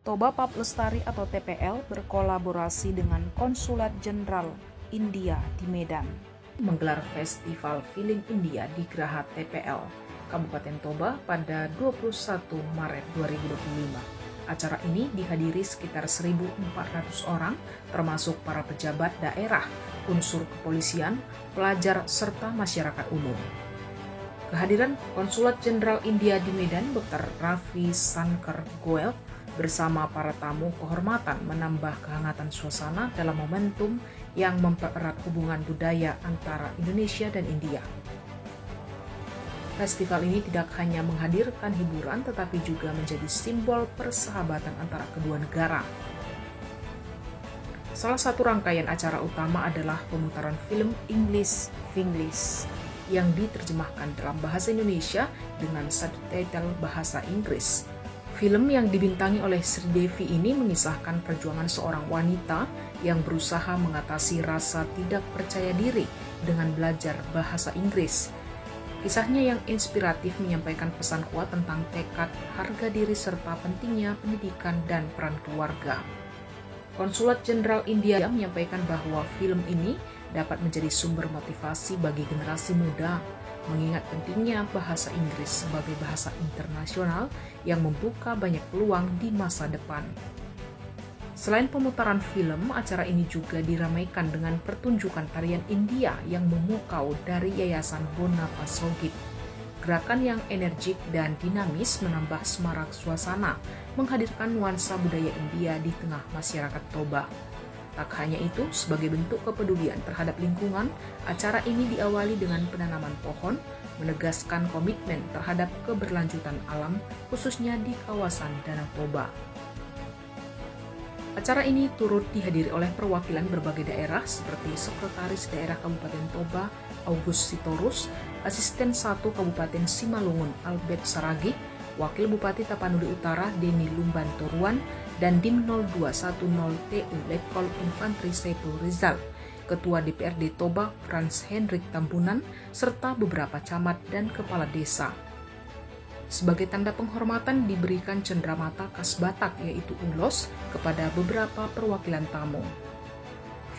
Toba Pub Lestari atau TPL berkolaborasi dengan Konsulat Jenderal India di Medan menggelar Festival Film India di Geraha TPL, Kabupaten Toba pada 21 Maret 2025. Acara ini dihadiri sekitar 1.400 orang, termasuk para pejabat daerah, unsur kepolisian, pelajar, serta masyarakat umum. Kehadiran Konsulat Jenderal India di Medan, Dr. Ravi Shankar Goel, bersama para tamu kehormatan menambah kehangatan suasana dalam momentum yang mempererat hubungan budaya antara Indonesia dan India. Festival ini tidak hanya menghadirkan hiburan tetapi juga menjadi simbol persahabatan antara kedua negara. Salah satu rangkaian acara utama adalah pemutaran film English-Finglish yang diterjemahkan dalam bahasa Indonesia dengan subtitle bahasa Inggris. Film yang dibintangi oleh Sri Devi ini mengisahkan perjuangan seorang wanita yang berusaha mengatasi rasa tidak percaya diri dengan belajar bahasa Inggris. Kisahnya yang inspiratif menyampaikan pesan kuat tentang tekad, harga diri, serta pentingnya pendidikan dan peran keluarga. Konsulat Jenderal India menyampaikan bahwa film ini dapat menjadi sumber motivasi bagi generasi muda, mengingat pentingnya bahasa Inggris sebagai bahasa internasional yang membuka banyak peluang di masa depan. Selain pemutaran film, acara ini juga diramaikan dengan pertunjukan tarian India yang memukau dari Yayasan Bona Pasogit. Gerakan yang energik dan dinamis menambah semarak suasana, menghadirkan nuansa budaya India di tengah masyarakat Toba. Tak hanya itu, sebagai bentuk kepedulian terhadap lingkungan, acara ini diawali dengan penanaman pohon, menegaskan komitmen terhadap keberlanjutan alam, khususnya di kawasan Danau Toba. Acara ini turut dihadiri oleh perwakilan berbagai daerah seperti Sekretaris Daerah Kabupaten Toba, August Sitorus, Asisten 1 Kabupaten Simalungun, Albert Saragih, Wakil Bupati Tapanuli Utara, Denny Lumban Toruan, dan Dim 0210 TU Letkol Infantri Saiful Rizal, Ketua DPRD Toba Franz Hendrik Tambunan, serta beberapa camat dan kepala desa. Sebagai tanda penghormatan diberikan cenderamata khas Batak yaitu ulos kepada beberapa perwakilan tamu.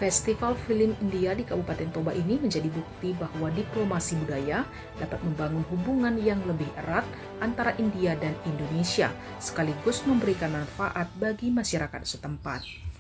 Festival Film India di Kabupaten Toba ini menjadi bukti bahwa diplomasi budaya dapat membangun hubungan yang lebih erat antara India dan Indonesia, sekaligus memberikan manfaat bagi masyarakat setempat.